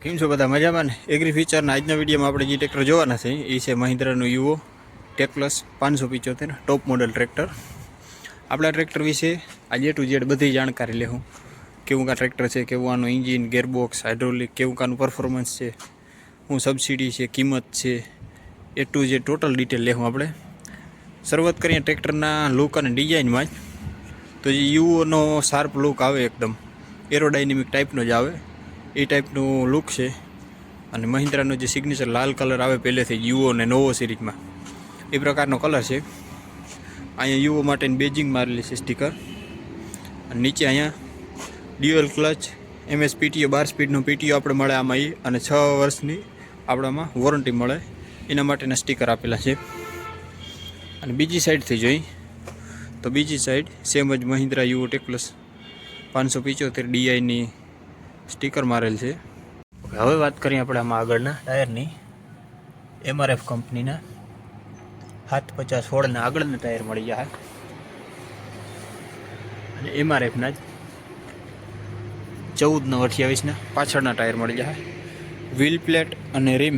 કેમ છો બધા મજામાં ને? એગ્રી ફીચરના આજના વિડીયોમાં આપણે જે ટ્રેક્ટર જોવાના છે એ છે મહિન્દ્રાનું Yuvo tech plus 575 top model tractor. આપણા ટ્રેક્ટર વિશે આજે ટુ ઝેડ બધી જાણકારી લેવું. કેવું કા ટ્રેક્ટર છે, કેવું આનું એન્જિન, ગેરબોક્સ, હાઇડ્રોલિક, કેવું કાનું પરફોર્મન્સ છે, શું સબસિડી છે, કિંમત છે, એ ટુ ઝેડ ટોટલ ડિટેલ લેવું આપણે. શરૂઆત કરીએ ટ્રેક્ટરના લુક અને ડિઝાઇનમાં જ. તો જે યુવોનો શાર્પ લુક આવે, એકદમ એરોડાયનેમિક ટાઈપનો જ આવે, એ ટાઈપનું લુક છે. અને મહિન્દ્રાનો જે સિગ્નેચર લાલ કલર આવે પહેલેથી યુવો અને નોવો સિરીઝમાં, એ પ્રકારનો કલર છે. અહીંયા યુવો માટેની બેજિંગ મારેલી છે સ્ટીકર. અને નીચે અહીંયા dual clutch MS PTO 12 સ્પીડનો PTO આપણે મળે આમાં, અને 6 વર્ષની આપણામાં વોરંટી મળે, એના માટેના સ્ટીકર આપેલા છે. અને બીજી સાઈડથી જોઈ તો બીજી સાઈડ સેમ જ મહિન્દ્રા યુવો ટેક પ્લસ 575 DIની સ્ટીકર મારેલ છે. હવે વાત કરીએ આપણે આમાં આગળના ટાયરની. MRF કંપનીના 750/16ના આગળના ટાયર મળી જાય, અને MRFના જ 14/28ના પાછળના ટાયર મળી જાય. વ્હીલ પ્લેટ અને રીમ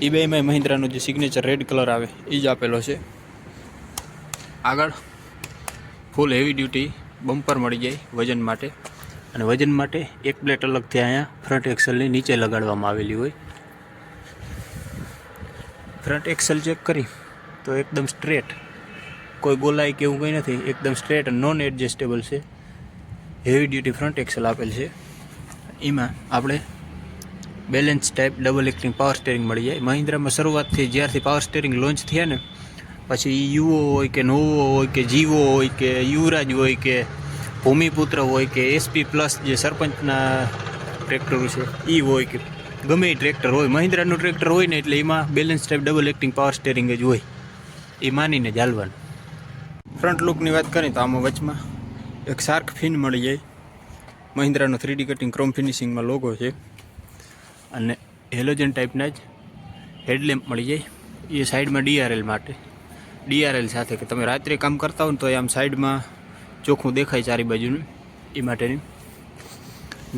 એ બેમાં મહિન્દ્રાનો જે સિગ્નેચર રેડ કલર આવે એ જ આપેલો છે. આગળ ફૂલ હેવી ડ્યુટી બમ્પર મળી જાય વજન માટે, અને વજન માટે એક પ્લેટ અલગથી અહીંયા ફ્રન્ટ એક્સલની નીચે લગાડવામાં આવેલી હોય. ફ્રન્ટ એક્સલ ચેક કરી તો એકદમ સ્ટ્રેટ, કોઈ ગોલાઈ કે એવું કંઈ નથી, એકદમ સ્ટ્રેટ અને નોન એડજસ્ટેબલ છે. હેવી ડ્યુટી ફ્રન્ટ એક્સલ આપેલ છે. એમાં આપણે balance type double acting power steering મળી જાય. મહિન્દ્રામાં શરૂઆતથી જ્યારથી પાવર સ્ટેરિંગ લોન્ચ થયા ને, પછી યુવો હોય કે નોવો હોય કે જીવો હોય કે યુવરાજ હોય કે ભૂમિપુત્ર હોય કે SP પ્લસ જે સરપંચના ટ્રેક્ટરો છે એ હોય કે ગમે એ ટ્રેક્ટર હોય, મહિન્દ્રાનું ટ્રેક્ટર હોય ને એટલે એમાં balance type double acting power steering જ હોય, એ માનીને જ હાલવાનું. ફ્રન્ટ લુકની વાત કરીએ તો આમાં વચમાં એક શાર્ક ફિન મળી જાય. મહિન્દ્રાનો 3D કટિંગ ક્રોમ ફિનિશિંગમાં લોગો છે. અને હેલોજન ટાઈપના જ હેડલેમ્પ મળી જાય. એ સાઈડમાં DRL માટે, DRL સાથે કે તમે રાત્રે કામ કરતા હો ને તો આમ સાઈડમાં ચોખ્ખું દેખાય ચારી બાજુનું, એ માટેની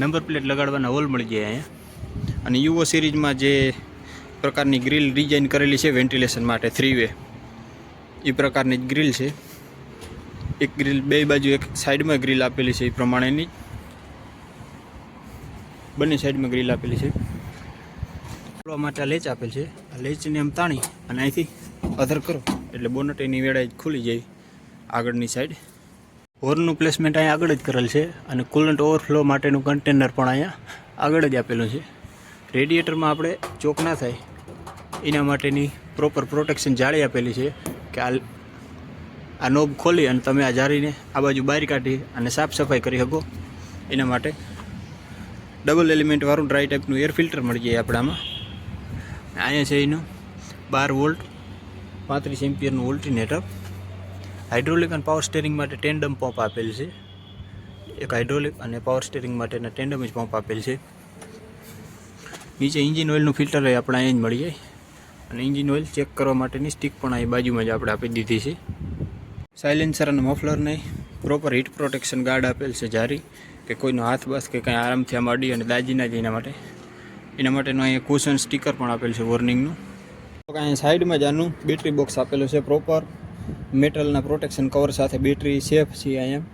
નંબર પ્લેટ લગાડવાના હોલ મળી જાય અહીંયા. અને યુવો સિરીઝમાં જે પ્રકારની ગ્રીલ ડિઝાઇન કરેલી છે વેન્ટિલેશન માટે 3 વે, એ પ્રકારની જ ગ્રીલ છે. એક ગ્રીલ બે બાજુ, એક સાઈડમાં ગ્રીલ આપેલી છે એ પ્રમાણેની, બંને સાઈડમાં ગ્રીલ આપેલી છે. ખોલવા માટે લેચ આપેલ છે. આ લેચને એમ તાણી અને અહીંથી અધર કરો એટલે બોનટ એની વેળા જ ખુલી જાય આગળની સાઈડ. હોર્નનું પ્લેસમેન્ટ અહીંયા આગળ જ કરેલ છે, અને કુલન્ટ ઓવરફ્લો માટેનું કન્ટેનર પણ અહીંયા આગળ જ આપેલું છે. રેડિએટરમાં આપણે ચોક ના થાય એના માટેની પ્રોપર પ્રોટેક્શન જાળી આપેલી છે, કે આ નોબ ખોલી અને તમે આ જાળીને આ બાજુ બહાર કાઢી અને સાફ સફાઈ કરી શકો. એના માટે ડબલ એલિમેન્ટવાળું ડ્રાય ટાઈપનું એર ફિલ્ટર મળી જાય આપણામાં. અહીંયા છે એનું 12 વોલ્ટ 35 એમ્પિયરનું ઓલ્ટરનેટર. હાઇડ્રોલિક અને પાવર સ્ટેરિંગ માટે ટેન્ડમ પંપ આપેલ છે. એક હાઇડ્રોલિક અને પાવર સ્ટેરિંગ માટેના ટેન્ડમ જ પંપ આપેલ છે. નીચે એન્જિન ઓઇલનું ફિલ્ટર આપણે અહીંયા જ મળી જાય, અને એન્જિન ઓઇલ ચેક કરવા માટેની સ્ટીક પણ અહીં બાજુમાં જ આપણે આપી દીધી છે. સાયલેન્સર અને મફલરને પ્રોપર હીટ પ્રોટેક્શન ગાર્ડ આપેલ છે જારી, કે કોઈનો હાથ બસ કે કંઈ આરામથી આમ અડી અને દાજી ના જાય એના માટેનું અહીંયા કુશન સ્ટીકર પણ આપેલ છે વોર્નિંગનું. અહીંયા સાઈડમાં જ આનું બેટરી બોક્સ આપેલું છે પ્રોપર મેટલના પ્રોટેક્શન કવર સાથે. બેટરી સેફ છે. અહીંયા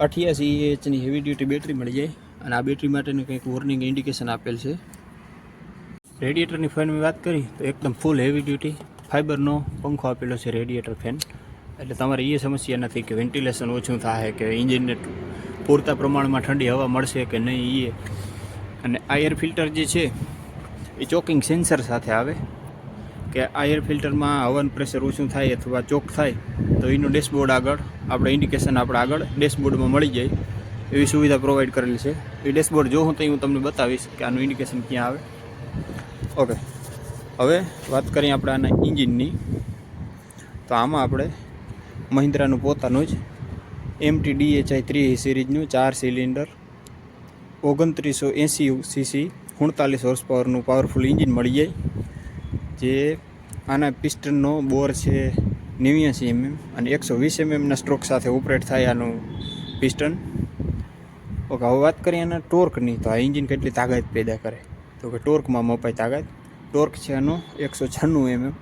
88 AHની હેવી ડ્યુટી બેટરી મળી જાય, અને આ બેટરી માટેનું કંઈક વોર્નિંગ ઇન્ડિકેશન આપેલ છે. રેડિએટરની ફેનની વાત કરી તો એકદમ ફૂલ હેવી ડ્યુટી ફાઇબરનો પંખો આપેલો છે રેડિએટર ફેન, એટલે તમારે એ સમસ્યા નથી કે વેન્ટિલેશન ઓછું થાય કે એન્જિનને પૂરતા પ્રમાણમાં ઠંડી હવા મળશે કે નહીં. અને આ એર ફિલ્ટર જે છે એ ચોકિંગ સેન્સર સાથે આવે, કે આ એર ફિલ્ટરમાં હવાનું પ્રેશર ઓછું થાય અથવા ચોક થાય તો એનું ડેશબોર્ડ આગળ આપણે ઇન્ડિકેશન આપણે આગળ ડેશબોર્ડમાં મળી જાય એવી સુવિધા પ્રોવાઈડ કરેલી છે. એ ડેશબોર્ડ જો હું તો હું તમને બતાવીશ કે આનું ઇન્ડિકેશન ક્યાં આવે. ઓકે, હવે વાત કરીએ આપણે આના ઇન્જિનની. તો આમાં આપણે મહિન્દ્રાનું પોતાનું જ MT DHI 3 સિરીઝનું 4 cylinder 2980 cc 39 horse પાવરનું પાવરફુલ ઇન્જિન મળી જાય. જે આના પિસ્ટનનો બોર છે 89 mm અને 120 mmના સ્ટ્રોક સાથે ઓપરેટ થાય આનું પિસ્ટન. ઓકે, હવે વાત કરીએ એના ટોર્કની. તો આ એન્જિન કેટલી તાકાત પેદા કરે, તો કે ટોર્કમાં મપાય તાકાત. ટોર્ક છે એનો 196 mm,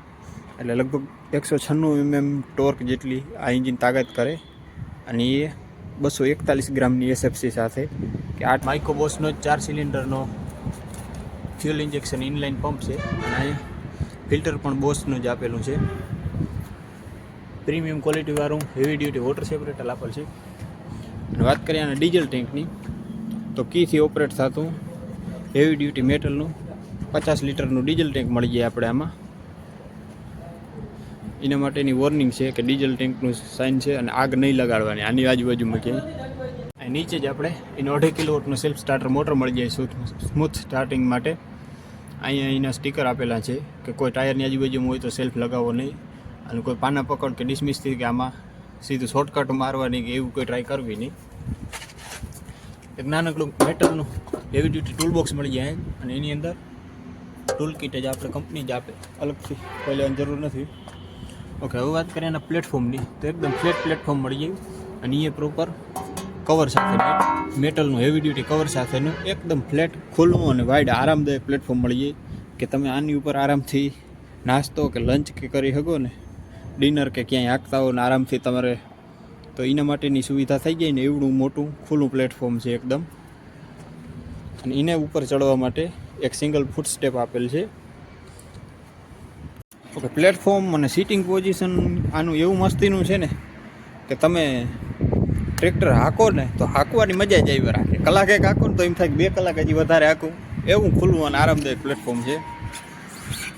એટલે લગભગ 196 mm ટોર્ક જેટલી આ એન્જિન તાકાત કરે. અને એ 241 ગ્રામની એસએફસી સાથે કે 8 માઇક્રોબોસનો 4 સિલિન્ડરનો ફ્યુલ ઇન્જેક્શન ઇનલાઇન પંપ છે. અને અહીંયા ફિલ્ટર પણ બોસનું જ આપેલું છે. પ્રીમિયમ ક્વોલિટીવાળું હેવી ડ્યુટી વોટર સેપરેટર આપેલ છે. અને વાત કરીએ આના ડીઝલ ટેન્કની, તો કીથી ઓપરેટ થતું હેવી ડ્યુટી મેટલનું 50 લીટરનું ડીઝલ ટેન્ક મળી જાય આપણે આમાં. એના માટેની વોર્નિંગ છે કે ડીઝલ ટેન્કનું સાઇન છે અને આગ નહીં લગાડવાની આની આજુબાજુમાં ક્યાંય. નીચે જ આપણે એને 2.5 કિલોવોટનું સેલ્ફ સ્ટાર્ટર મોટર મળી જાય સ્મૂથ સ્ટાર્ટિંગ માટે. અહીંયા એના સ્ટીકર આપેલા છે કે કોઈ ટાયરની આજુબાજુમાં હોય તો સેલ્ફ લગાવવો નહીં, અને કોઈ પાના પકડ કે ડિસમિસ થઈ કે આમાં સીધું શોર્ટકટ મારવાની કે એવું કોઈ ટ્રાય કરવી નહીં. એક નાનકડું મેટલનું હેવી ડ્યુટી ટૂલ બોક્સ મળી જાય, અને એની અંદર ટૂલ કિટ જ આપણે કંપની જ આપે, અલગથી કોઈ લેવાની જરૂર નથી. ઓકે, હવે વાત કરીએ એના પ્લેટફોર્મની, તો એકદમ ફ્લેટ પ્લેટફોર્મ મળી જાય. અને એ પ્રોપર કવર સાથે મેટલનું હેવી ડ્યુટી કવર સાથેનું એકદમ ફ્લેટ, ખુલ્લું અને વાઇડ આરામદાયક પ્લેટફોર્મ મળી જાય કે તમે આની ઉપર આરામથી નાસ્તો કે લંચ કે કરી શકો ને, ડિનર કે ક્યાંય હાંકતા હો ને આરામથી તમારે, તો એના માટેની સુવિધા થઈ જાય ને એવડું મોટું ખુલ્લું પ્લેટફોર્મ છે એકદમ. અને એને ઉપર ચડવા માટે એક સિંગલ ફૂટ સ્ટેપ આપેલ છે. ઓકે, પ્લેટફોર્મ અને સીટિંગ પોઝિશન આનું એવું મસ્તીનું છે ને કે તમે ટ્રેક્ટર હાંકો ને તો હાંકવાની મજા જ આવી રાખે. કલાક એક હાંકો ને તો એમ થાય કે 2 કલાક હજી વધારે હાંકું, એવું ખુલ્લું અને આરામદાયક પ્લેટફોર્મ છે.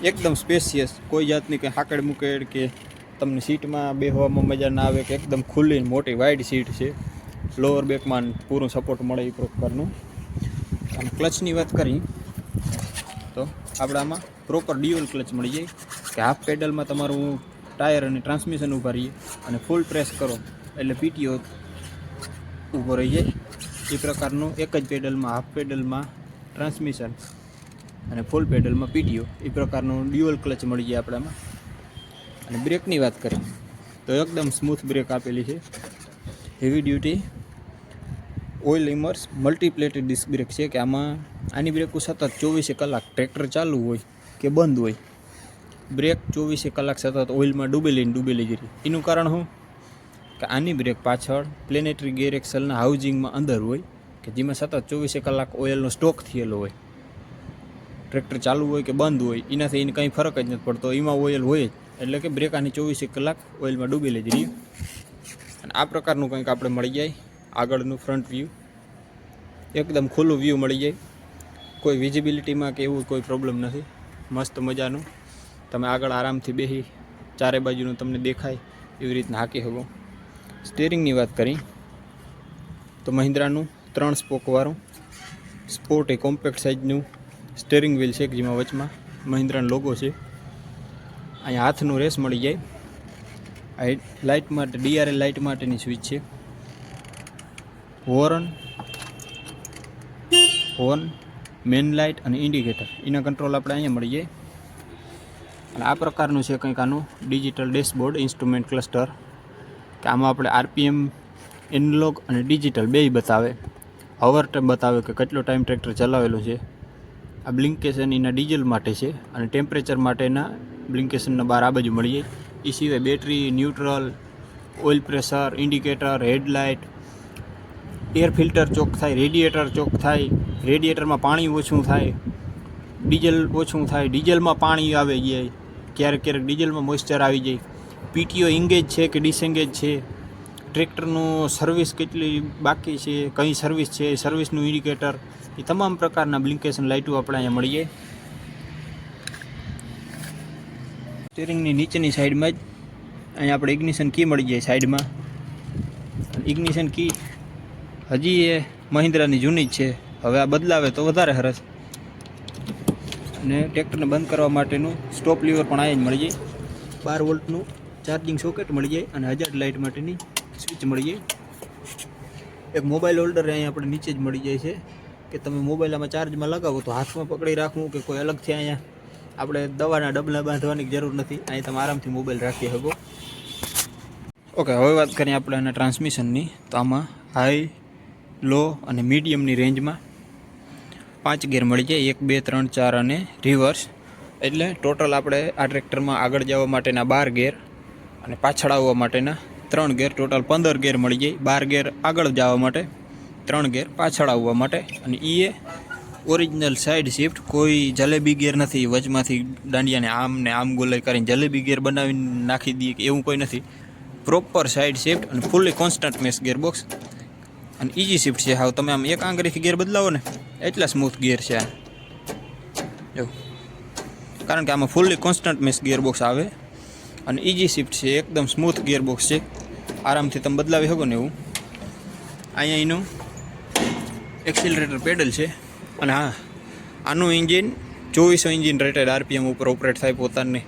એકદમ સ્પેશિયસ, કોઈ જાતની કંઈ હાકડ મુકેડ કે તમને સીટમાં બેસવામાં મજા ના આવે, કે એકદમ ખુલ્લી મોટી વાઇડ સીટ છે. લોઅર બેકમાં પૂરું સપોર્ટ મળે એ પ્રકારનું. અને ક્લચની વાત કરી તો આપણે આમાં પ્રોપર ડ્યુઅલ ક્લચ મળી જાય કે હાફ પેડલમાં તમારું ટાયર અને ટ્રાન્સમિશન ઊભા રહીએ, અને ફૂલ પ્રેસ કરો એટલે પીટીઓ ઊભો રહી જાય. એ પ્રકારનું એક જ પેડલમાં, હાફ પેડલમાં ટ્રાન્સમિશન અને ફૂલ પેડલમાં પીટીઓ, એ પ્રકારનું ડ્યુઅલ ક્લચ મળી જાય આપણામાં. અને બ્રેકની વાત કરીએ તો એકદમ સ્મૂથ બ્રેક આપેલી છે. Heavy duty oil immersed multiplated disc brake છે કે આમાં આની બ્રેકો સતત 24 કલાક ટ્રેક્ટર ચાલુ હોય કે બંધ હોય, બ્રેક 24 કલાક સતત ઓઇલમાં ડૂબેલી જ રહી. એનું કારણ શું કે આની બ્રેક પાછળ પ્લેનેટરી ગેર એક્સલના હાઉઝિંગમાં અંદર હોય કે જેમાં સતત 24 કલાક ઓઇલનો સ્ટોક થયેલો હોય. ટ્રેક્ટર ચાલુ હોય કે બંધ હોય એનાથી એને કંઈ ફરક જ નથી પડતો, એમાં ઓઇલ હોય જ, એટલે કે બ્રેક આની 24 કલાક ઓઇલમાં ડૂબેલી જ રહી. અને આ પ્રકારનું કંઈક આપણે મળી જાય. આગળનું ફ્રન્ટ વ્યૂ એકદમ ખુલ્લું વ્યૂ મળી જાય, કોઈ વિઝિબિલિટીમાં કે એવું કોઈ પ્રોબ્લેમ નથી. મસ્ત મજાનું તમે આગળ આરામથી બેસી ચારે બાજુનું તમને દેખાય એવી રીતના હાંકી શકો. સ્ટીરિંગની વાત કરી તો મહિન્દ્રાનું 3 સ્પોકવાળું સ્પોર્ટી કોમ્પેક્ટ સાઇઝનું સ્ટીરિંગ વ્હીલ છે કે જેમાં વચમાં મહિન્દ્રાનો લોગો છે. અહીંયા હાથનું રેસ મળી જાય. આ લાઇટ માટે DRL લાઇટ માટેની સ્વિચ છે. હોર્ન, મેન લાઇટ અને ઇન્ડિકેટર એના કંટ્રોલ આપણે અહીંયા મળી જાય. અને આ પ્રકારનું છે કંઈક આનું ડિજિટલ ડેશબોર્ડ ઇન્સ્ટ્રુમેન્ટ ક્લસ્ટર, કે આમાં આપણે RPM એનાલોગ અને ડિજિટલ બેય બતાવે. અવર ટાઈમ બતાવે કે કેટલો ટાઈમ ટ્રેક્ટર ચલાવેલું છે. આ બ્લિંકેશન એના ડીઝલ માટે છે, અને ટેમ્પરેચર માટેના બ્લિંકેશનના બાર આ બાજુ મળી જાય. એ સિવાય battery, neutral, oil pressure, indicator, headlight, air filter choke થાય, રેડિએટર ચોક થાય, રેડિએટરમાં પાણી ઓછું થાય, ડીઝલ ઓછું થાય, ડીઝલમાં પાણી આવી જાય, ક્યારેક ડીઝલમાં મોઇસ્ચર આવી જાય, પીટીઓ એંગેજ છે કે ડિસએંગેજ છે, ટ્રેક્ટરનું સર્વિસ કેટલી બાકી છે, કઈ સર્વિસ છે, સર્વિસનું ઇન્ડિકેટર, એ તમામ પ્રકારના બ્લિંકેશન લાઇટો આપણે અહીંયા મળી જાય. સ્ટીરિંગની નીચેની સાઈડમાં જ અહીંયા આપણે ઇગ્નિશન કી મળી જાય સાઈડમાં. ઇગ્નિશન કી હજી એ મહિન્દ્રાની જૂની જ છે, હવે આ બદલાવે તો વધારે સરસ. અને ટ્રેક્ટરને બંધ કરવા માટેનું સ્ટોપ લીવર પણ અહીંયા જ મળી જાય. 12 વોલ્ટનું ચાર્જિંગ સોકેટ મળી જાય, અને હજાર લાઇટ માટેની સ્વિચ મળી જાય. એક મોબાઈલ હોલ્ડર અહીંયા આપણે નીચે જ મળી જાય છે કે તમે મોબાઈલ આમાં ચાર્જમાં લગાવો તો હાથમાં પકડી રાખવું કે કોઈ અલગથી અહીંયા આપણે દવાના ડબલા બાંધવાની જરૂર નથી. અહીં તમે આરામથી મોબાઈલ રાખી શકો. ઓકે, હવે વાત કરીએ આપણે એના ટ્રાન્સમિશનની. તો આમાં હાઈ, લો અને મીડિયમની રેન્જમાં 5 ગેર મળી જાય, 1 2 3 4 અને રિવર્સ. એટલે ટોટલ આપણે આ ટ્રેક્ટરમાં આગળ જવા માટેના 12 ગેર અને પાછળ આવવા માટેના 3 ગેર, ટોટલ 15 ગેર મળી જાય. 12 ગેર આગળ જવા માટે, 3 ગેર પાછળ આવવા માટે. અને એ ઓરિજિનલ સાઈડ શિફ્ટ, કોઈ જલેબી ગેર નથી, વચમાંથી દાંડિયાને આમ ને આમ ગોલાઈ કરીને જલેબી ગેર બનાવીને નાખી દઈએ કે એવું કોઈ નથી. પ્રોપર સાઈડ શિફ્ટ અને ફૂલ્લી કોન્સ્ટન્ટ મેસ ગેર બોક્સ અને ઇઝી શિફ્ટ છે. હાવ તમે આમ એક આંગળીથી ગેર બદલાવો ને એટલા સ્મૂથ ગેર છે આ, એવું. કારણ કે આમાં ફૂલ્લી કોન્સ્ટન્ટ મેસ ગિયર બોક્સ આવે અને ઇઝી શિફ્ટ છે, એકદમ સ્મૂથ ગિયર બોક્સ છે, આરામથી તમે બદલાવી શકો ને એવું. અહીંયા એનું એક્સિલરેટર પેડલ છે. અને હા, આનું એન્જિન 2400 એન્જિન રેટેડ આરપીએમ ઉપર ઓપરેટ થાય. પોતાની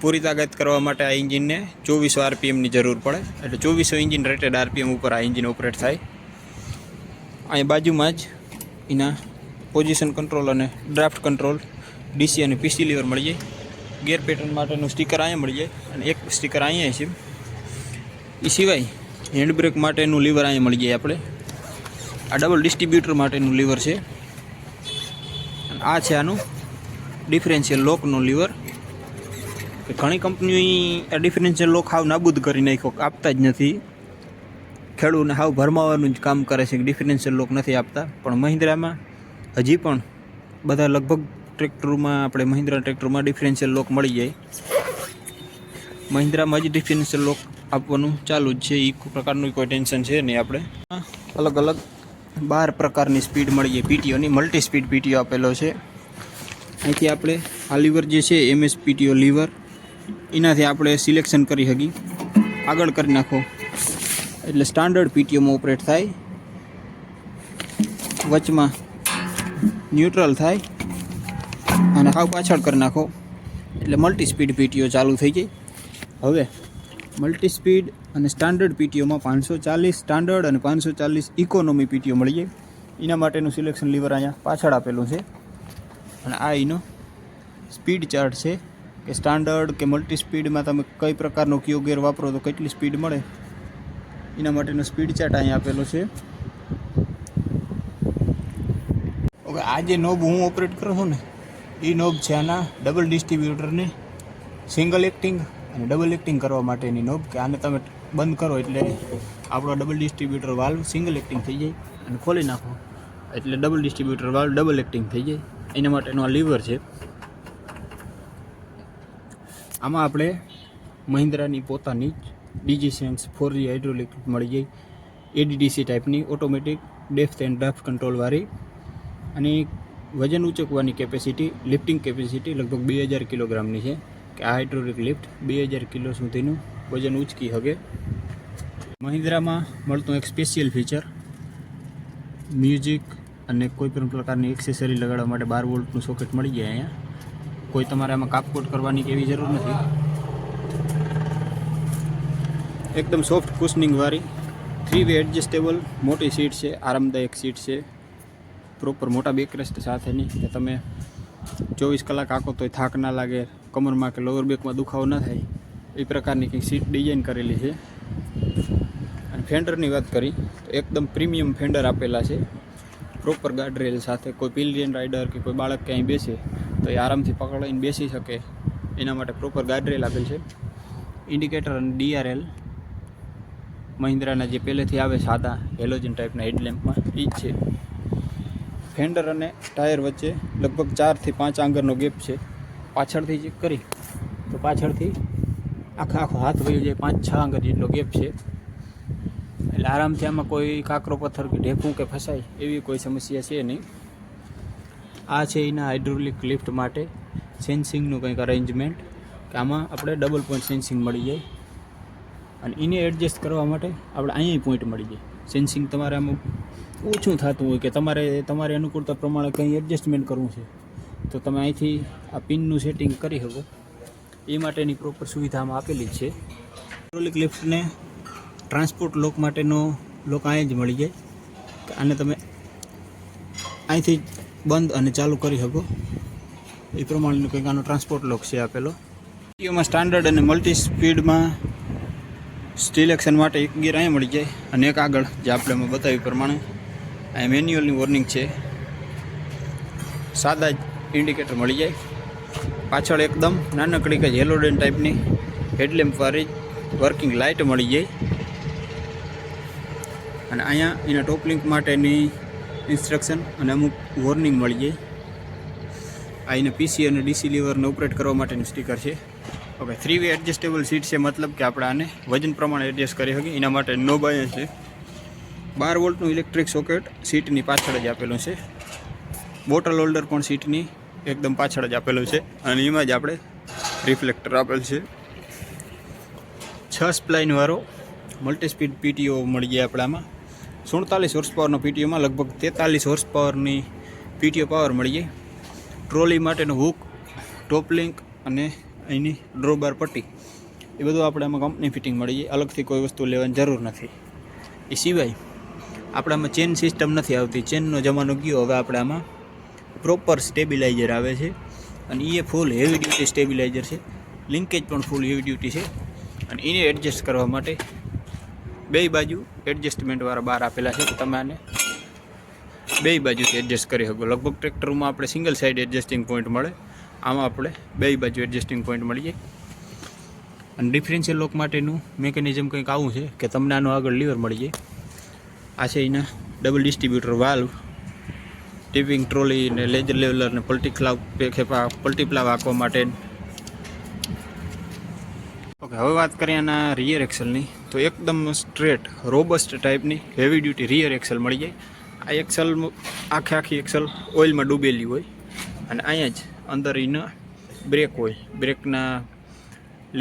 પૂરી તાકાત કરવા માટે આ એન્જિનને 2400 આરપીએમની જરૂર પડે, એટલે 2400 એન્જિન રેટેડ આરપીએમ ઉપર આ એન્જિન ઓપરેટ થાય. અહીંયા બાજુમાં જ એના પોઝિશન કંટ્રોલ અને ડ્રાફ્ટ કંટ્રોલ, ડીસી અને પીસી લીવર મળી જાય. ગેર પેટર્ન માટેનું સ્ટીકર અહીંયા મળી જાય અને એક સ્ટીકર અહીંયા છે. એ સિવાય હેન્ડ બ્રેક માટેનું લીવર અહીંયા મળી જાય આપણે. આ ડબલ ડિસ્ટ્રીબ્યુટર માટેનું લીવર છે. અને આ છે આનું ડિફરન્શિયલ લોકનું લીવર. ઘણી કંપનીઓ આ ડિફરન્શિયલ લોક હાવ નાબૂદ કરી નાખ્યો, આપતા જ નથી. ખેડૂતને હાવ ભરમાવાનું જ કામ કરે છે કે ડિફરન્શિયલ લોક નથી આપતા. પણ મહિન્દ્રામાં હજી પણ બધા લગભગ ટ્રેક્ટરમાં, આપણે મહિન્દ્રા ટ્રેક્ટરમાં ડિફરન્શિયલ લોક મળી જાય. મહિન્દ્રામાં જ ડિફરન્શિયલ લોક આપવાનું ચાલુ જ છે. એ પ્રકારનું કોઈ ટેન્શન છે નહીં. આપણે અલગ અલગ 12 પ્રકારની સ્પીડ મળી જાય. પીટીઓની મલ્ટી સ્પીડ પીટીઓ આપેલો છે. અહીંથી આપણે આ લીવર જે છે MS પીટીઓ લીવર, એનાથી આપણે સિલેક્શન કરી શકીએ. આગળ કરી નાખો એટલે સ્ટાન્ડર્ડ પીટીઓમાં ઓપરેટ થાય, વચમાં ન્યુટ્રલ થાય અને હાવ પાછળ કરી નાખો એટલે મલ્ટી સ્પીડ પીટીઓ ચાલુ થઈ જાય. હવે મલ્ટી સ્પીડ અને સ્ટાન્ડર્ડ પીટીઓમાં 540 સ્ટાન્ડર્ડ અને 540 ઇકોનોમી પીટીઓ મળી જાય. એના માટેનું સિલેક્શન લીવર અહીંયા પાછળ આપેલું છે. અને આ એનો સ્પીડ ચાર્ટ છે કે સ્ટાન્ડર્ડ કે મલ્ટી સ્પીડમાં તમે કઈ પ્રકારનો કયો ગેર વાપરો તો કેટલી સ્પીડ મળે, એના માટેનો સ્પીડ ચાર્ટ અહીંયા આપેલો છે. ઓકે, આ જે નોબ હું ઓપરેટ કરું છું ને, એ નોબ છે આના ડબલ ડિસ્ટ્રીબ્યુટરને સિંગલ એક્ટિંગ અને ડબલ એક્ટિંગ કરવા માટેની નોબ. કે આને તમે બંધ કરો એટલે આપણો double distributor valve single acting થઈ જાય, અને ખોલી નાખો એટલે double distributor valve double acting થઈ જાય. એના માટેનો આ લીવર છે. આમાં આપણે મહિન્દ્રાની પોતાની જ DigiSense 4G હાઇડ્રોલિક મળી જાય, ADDC ટાઈપની ઓટોમેટિક ડેપ્થ એન્ડ ડ્રાફ્ટ કંટ્રોલવાળી. અને વજન ઉચકવાની કેપેસિટી, લિફ્ટિંગ કેપેસિટી લગભગ 2000 કિલોગ્રામની છે. કે આ હાઇડ્રોલિક લિફ્ટ 2000 કિલો સુધીનું વજન ઉચકી શકે. મહિન્દ્રામાં મળતું એક સ્પેશિયલ ફીચર, મ્યુઝિક અને કોઈ પણ પ્રકારની એક્સેસરી લગાડવા માટે 12 વોલ્ટનું સોકેટ મળી જાય અહીંયા. કોઈ તમારે આમાં કાપકોટ કરવાની કે એવી જરૂર નથી. એકદમ સોફ્ટ કુશનિંગવાળી 3-way એડજસ્ટેબલ મોટી સીટ છે, આરામદાયક સીટ છે. પ્રોપર મોટા બેકરેસ્ટ સાથેની, કે તમે 24 કલાક આંકો તોય થાક ના લાગે, કમરમાં કે લોઅર બેકમાં દુખાવો ના થાય, એ પ્રકારની કંઈક સીટ ડિઝાઇન કરેલી છે. અને ફેન્ડરની વાત કરી તો એકદમ પ્રીમિયમ ફેન્ડર આપેલા છે, પ્રોપર ગાર્ડરેલ સાથે. કોઈ પિલિયન રાઇડર કે કોઈ બાળક ક્યાંય બેસે તો એ આરામથી પકડાઈને બેસી શકે એના માટે પ્રોપર ગાર્ડરેલ આપેલ છે. ઇન્ડિકેટર અને DRL મહિન્દ્રાના જે પહેલેથી આવે સાદા હેલોજન ટાઈપના હેડલેમ્પમાં એ જ છે. ફેન્ડર અને ટાયર વચ્ચે લગભગ 4 થી 5 આંગળનો ગેપ છે. પાછળથી ચેક કરી તો પાછળથી આખો હાથ વહી જાય, 5-6 આંગળ જેટલો ગેપ છે. એટલે આરામથી આમાં કોઈ કાકરો પથ્થર કે ઢેફું કે ફસાય એવી કોઈ સમસ્યા છે નહીં. આ છે એના હાઇડ્રોલિક લિફ્ટ માટે સેન્સિંગનું કંઈક અરેન્જમેન્ટ, કે આમાં આપણે ડબલ પોઈન્ટ સેન્સિંગ મળી જાય. અને એને એડજસ્ટ કરવા માટે આપણે અહીંયા પોઈન્ટ મળી જાય. સેન્સિંગ તમારે આમાં ઓછું થતું હોય કે તમારે અનુકૂળતા પ્રમાણે કંઈ એડજસ્ટમેન્ટ કરવું છે તો તમે અહીંથી આ પિનનું સેટિંગ કરી શકો. એ માટેની પ્રોપર સુવિધામાં આપેલી જ છે. હાઇડ્રોલિક લિફ્ટને ટ્રાન્સપોર્ટ લોક માટેનો લોક અહીંયા જ મળી જાય, કે આને તમે અહીંથી બંધ અને ચાલુ કરી શકો. એ પ્રમાણેનું કંઈક આનો ટ્રાન્સપોર્ટ લોક છે આપેલો. એમાં સ્ટાન્ડર્ડ અને મલ્ટી સ્પીડમાં સિલેક્શન માટે એક ગિયર અહીંયા મળી જાય અને એક આગળ, જે આપણે બતાવ્યું પ્રમાણે આ મેન્યુઅલની વોર્નિંગ છે. સાદા જ ઇન્ડિકેટર મળી જાય. પાછળ એકદમ નાનકડી કે હેલોડન ટાઈપની હેડલેમ્પવાળી વર્કિંગ લાઇટ મળી જાય. અને અહીંયા એના ટોપ લિંક માટેની ઇન્સ્ટ્રક્શન અને અમુક વોર્નિંગ મળી જાય. આ એના પીસી અને ડીસી લીવરને ઓપરેટ કરવા માટેનું સ્ટીકર છે. ઓકે, 3 વે એડજસ્ટેબલ સીટ છે, મતલબ કે આપણે આને વજન પ્રમાણે એડજસ્ટ કરી શકીએ. એના માટે નોબ અહીંયા છે. 12 વોલ્ટનું ઇલેક્ટ્રિક સોકેટ સીટની પાછળ જ આપેલું છે. બોટલ હોલ્ડર પણ સીટની એકદમ પાછળ જ આપેલું છે અને એમાં જ આપણે રિફ્લેક્ટર આપેલ છે. 6 સ્પ્લાઇન વાળો મલ્ટી સ્પીડ પીટીઓ મળી જાય આપણામાં. 47 હોર્સ પાવરનો પીટીઓમાં લગભગ 43 હોર્સ પાવરની પીટીઓ પાવર મળી જાય. ટ્રોલી માટેનો હૂક, ટોપ લિંક અને અહીંની ડ્રોબાર પટ્ટી એ બધું આપણે આમાં કંપની ફિટિંગ મળી જાય. અલગથી કોઈ વસ્તુ લેવાની જરૂર નથી. એ સિવાય આપણામાં ચેન સિસ્ટમ નથી આવતી. ચેનનો જમાનો ગયો. હવે આપણે આમાં પ્રોપર સ્ટેબિલાઇઝર આવે છે અને એ ફૂલ હેવી ડ્યુટી સ્ટેબિલાઇઝર છે. લિંકેજ પણ ફૂલ હેવી ડ્યુટી છે અને એને એડજસ્ટ કરવા માટે બે બાજુ એડજસ્ટમેન્ટવાળા બાર આપેલા છે. તમે આને બે બાજુથી એડજસ્ટ કરી શકો. લગભગ ટ્રેક્ટરમાં આપણે સિંગલ સાઇડ એડજસ્ટિંગ પોઈન્ટ મળે, આમાં આપણે બે બાજુ એડજસ્ટિંગ પોઈન્ટ મળી જાય. અને ડિફરન્શિયલ લોક માટેનું મેકેનિઝમ કંઈક આવું છે કે તમને આનું આગળ લીવર મળી જાય. આ છે એના ડબલ ડિસ્ટ્રીબ્યુટર વાલ્વ, ટિપિંગ ટ્રોલી ને લેજર લેવલર ને પલ્ટીપ્લાવ આપવા માટે. ઓકે, હવે વાત કરીએ આના રિયર એક્સલની, તો એકદમ સ્ટ્રેટ રોબસ્ટ ટાઈપની હેવી ડ્યુટી રિયર એક્સલ મળી જાય. આ એક્સલ આખી એક્સલ ઓઇલમાં ડૂબેલી હોય અને અહીંયા જ અંદર એના બ્રેક હોય. બ્રેકના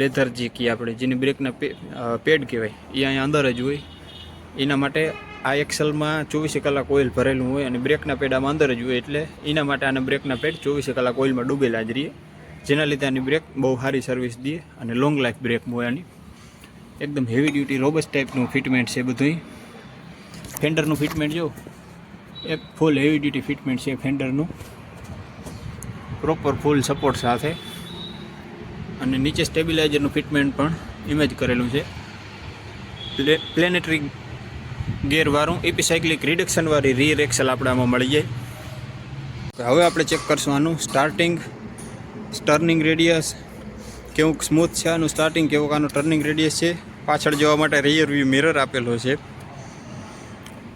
લેધર જે કહીએ આપણે, જેને બ્રેકના પેડ કહેવાય, એ અહીંયા અંદર જ હોય. એના માટે આ એક્સલમાં 24 કલાક ઓઇલ ભરેલું હોય અને બ્રેકના પેડ આમાં અંદર જ હોય, એટલે એના માટે આના બ્રેકના પેડ 24 કલાક ઓઇલમાં ડૂબેલા જ રહીએ, જેના લીધે આની બ્રેક બહુ સારી સર્વિસ દે અને લોંગ લાઈફ બ્રેક હોય આની. એકદમ હેવી ડ્યુટી રોબસ્ટ ટાઈપનું ફિટમેન્ટ છે બધું. ફેન્ડરનું ફિટમેન્ટ જો એક ફૂલ હેવી ડ્યુટી ફિટમેન્ટ છે ફેન્ડરનું, પ્રોપર ફૂલ સપોર્ટ સાથે. અને નીચે સ્ટેબિલાઇઝરનું ફિટમેન્ટ પણ ઇમેજ કરેલું છે. પ્લેનેટરી ગેરવાળું એપિસાઇક્લિક રિડક્શનવાળી રિયર એક્સલ આપણે આમાં મળી જાય. હવે આપણે ચેક કરશું આનું ટર્નિંગ રેડિયસ કેવું સ્મૂથ છે, આનું સ્ટાર્ટિંગ કેવું આનું ટર્નિંગ રેડિયસ છે. પાછળ જવા માટે રિયર વ્યૂ મિરર આપેલો છે.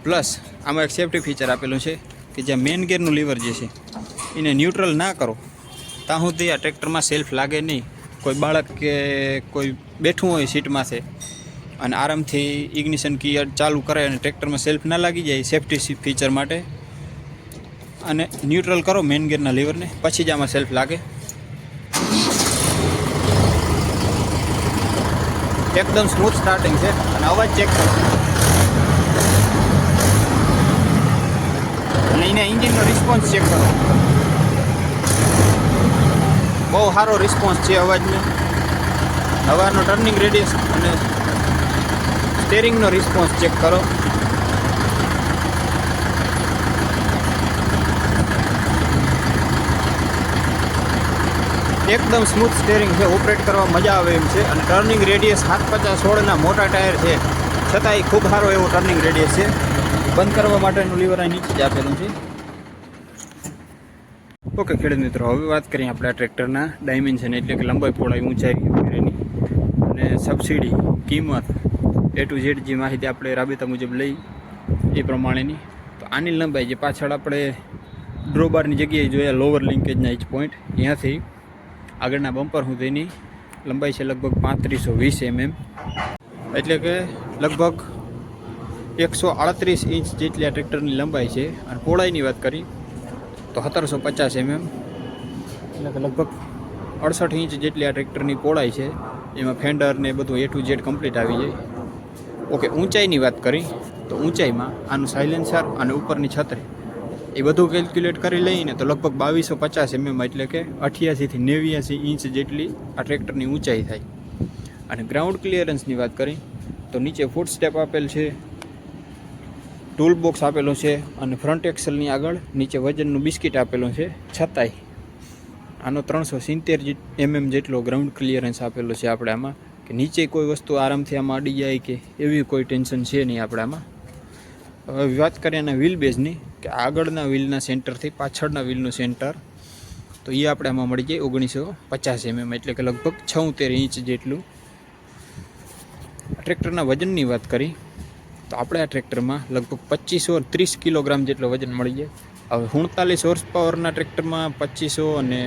પ્લસ આમાં એક સેફ્ટી ફીચર આપેલું છે કે જ્યાં મેઇન ગેરનું લીવર જે છે એને ન્યુટ્રલ ના કરો ત્યાં સુધી આ ટ્રેક્ટરમાં સેલ્ફ લાગે નહીં. કોઈ બાળક કે કોઈ બેઠું હોય સીટમાંથી અને આરામથી ઇગ્નિશન કી ચાલુ કરે અને ટ્રેક્ટરમાં સેલ્ફ ના લાગી જાય, સેફ્ટી ફીચર માટે. અને ન્યુટ્રલ કરો મેઇન ગેરના લીવરને, પછી જ આમાં સેલ્ફ લાગે. એકદમ સ્મૂથ સ્ટાર્ટિંગ છે અને અવાજ ચેક કરો. અને એના એન્જિનનો રિસ્પોન્સ ચેક કરો. બહુ સારો રિસ્પોન્સ છે અવાજનો. હવાનો ટર્નિંગ રેડિયસ અને સ્ટેરિંગનો રિસ્પોન્સ ચેક કરો. એકદમ સ્મૂથ સ્ટેરિંગ છે, ઓપરેટ કરવા મજા આવે એમ છે. અને ટર્નિંગ રેડિયસ 750/16ના મોટા ટાયર છે છતાંય ખૂબ સારો એવો ટર્નિંગ રેડિયસ છે. બંધ કરવા માટેનું લીવર અહીં નીચે જ આપેલું છે. ઓકે ખેડૂત મિત્રો, હવે વાત કરીએ આપણે આ ટ્રેક્ટરના ડાયમેન્શન, એટલે કે લંબાઈ, પહોળાઈ, ઊંચાઈ વગેરેની અને સબસિડી, કિંમત, A to Z જે માહિતી આપણે રાબેતા મુજબ લઈ એ પ્રમાણેની. તો આની લંબાઈ જે પાછળ આપણે ડ્રોબારની જગ્યાએ જોયા લોવર લિંકેજના ઇચ પોઈન્ટ, ત્યાંથી આગળના બમ્પર સુધીની લંબાઈ છે લગભગ 3520 mm, એટલે કે લગભગ 138 ઇંચ જેટલી આ ટ્રેક્ટરની લંબાઈ છે. અને પહોળાઈની વાત કરી તો 1750 mm, એટલે કે લગભગ 68 ઇંચ જેટલી આ ટ્રેક્ટરની પહોળાઈ છે. એમાં ફેન્ડર ને બધું A to Z કમ્પ્લીટ આવી જાય. ઓકે, ઊંચાઈની વાત કરી તો ઊંચાઈમાં આનું સાયલેન્સર અને ઉપરની છત્રી એ બધું કેલ્ક્યુલેટ કરી લઈને તો લગભગ 2250 mm, એટલે કે 88 થી 89 ઇંચ જેટલી આ ટ્રેક્ટરની ઊંચાઈ થાય. અને ગ્રાઉન્ડ ક્લિયરન્સની વાત કરી તો નીચે ફૂટ સ્ટેપ આપેલ છે, ટૂલ બોક્સ આપેલો છે અને ફ્રન્ટ એક્સલની આગળ નીચે વજનનું બિસ્કિટ આપેલું છે. છતાંય આનો 370 mm જેટલો ગ્રાઉન્ડ ક્લિયરન્સ આપેલો છે આપણે આમાં, કે નીચે કોઈ વસ્તુ આરામથી આમાં અડી જાય કે એવી કોઈ ટેન્શન છે નહીં આપણે આમાં. હવે વાત કરીએ એના વ્હીલ બેઝની, કે આગળના વ્હીલના સેન્ટરથી પાછળના વ્હીલનું સેન્ટર, તો એ આપણે આમાં મળી જાય 1950 mm, એટલે કે લગભગ 76 ઇંચ જેટલું. ટ્રેક્ટરના વજનની વાત કરી તો આપણે આ ટ્રેક્ટરમાં લગભગ 2530 કિલોગ્રામ જેટલો વજન મળી જાય. હવે 39 હોર્સ પાવરના ટ્રેક્ટરમાં 2500 અને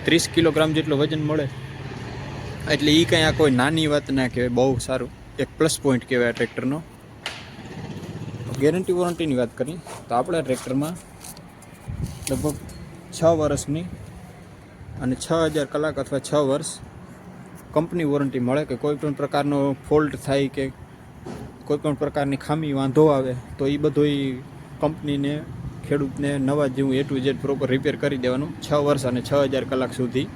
30 કિલોગ્રામ જેટલો વજન મળે એટલે એ કંઈ આ કોઈ નાની વાત ના કહેવાય, બહુ સારું એક પ્લસ પોઈન્ટ કહેવાય આ ટ્રેક્ટરનો. ગેરંટી વોરંટીની વાત કરી તો આપણા ટ્રેક્ટરમાં લગભગ 6 વર્ષની અને 6000 કલાક અથવા 6 વર્ષ કંપની વોરંટી મળે, કે કોઈ પણ પ્રકારનો ફોલ્ટ થાય કે કોઈ પણ પ્રકારની ખામી વાંધો આવે તો એ બધું કંપનીને ખેડૂતને નવા જેવું A to Z proper repair કરી દેવાનું. 6 વર્ષ અને 6000 કલાક સુધી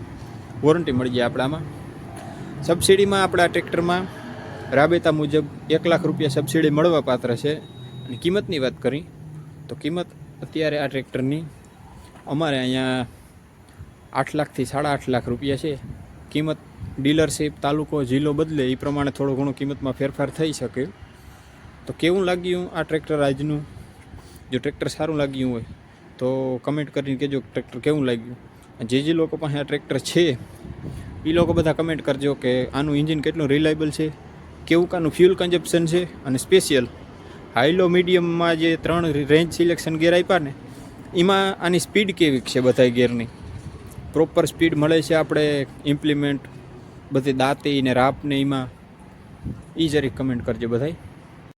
વોરંટી મળી જાય આપણામાં. સબસિડીમાં આપણા ટ્રેક્ટરમાં રાબેતા મુજબ 1 લાખ રૂપિયા સબસિડી મળવા પાત્ર છે. અને કિંમતની વાત કરી તો કિંમત અત્યારે આ ટ્રેક્ટરની અમારે અહીંયા 8 લાખથી 8.5 લાખ રૂપિયા છે. કિંમત ડીલરશીપ, તાલુકો, જિલ્લો બદલે એ પ્રમાણે થોડો ઘણો કિંમતમાં ફેરફાર થઈ શકે. તો કેવું લાગ્યું આ ટ્રેક્ટર આજનું? જો ટ્રેક્ટર સારું લાગ્યું હોય તો કમેન્ટ કરીને કહેજો ટ્રેક્ટર કેવું લાગ્યું. જે લોકો પાસે આ ટ્રેક્ટર છે એ લોકો બધા કમેન્ટ કરજો કે આનું એન્જિન કેટલું રિલાયબલ છે, કેવું કાનું ફ્યુલ કન્ઝપ્શન છે, અને સ્પેશિયલ હાઈ લો મીડિયમમાં જે 3 રેન્જ સિલેક્શન ગેર આપ્યા ને એમાં આની સ્પીડ કેવી છે, બધા ગેરની પ્રોપર સ્પીડ મળે છે આપણે ઇમ્પ્લિમેન્ટ બધી દાંતી ને રાપ ને એમાં એ જરીક કમેન્ટ કરજો બધાય.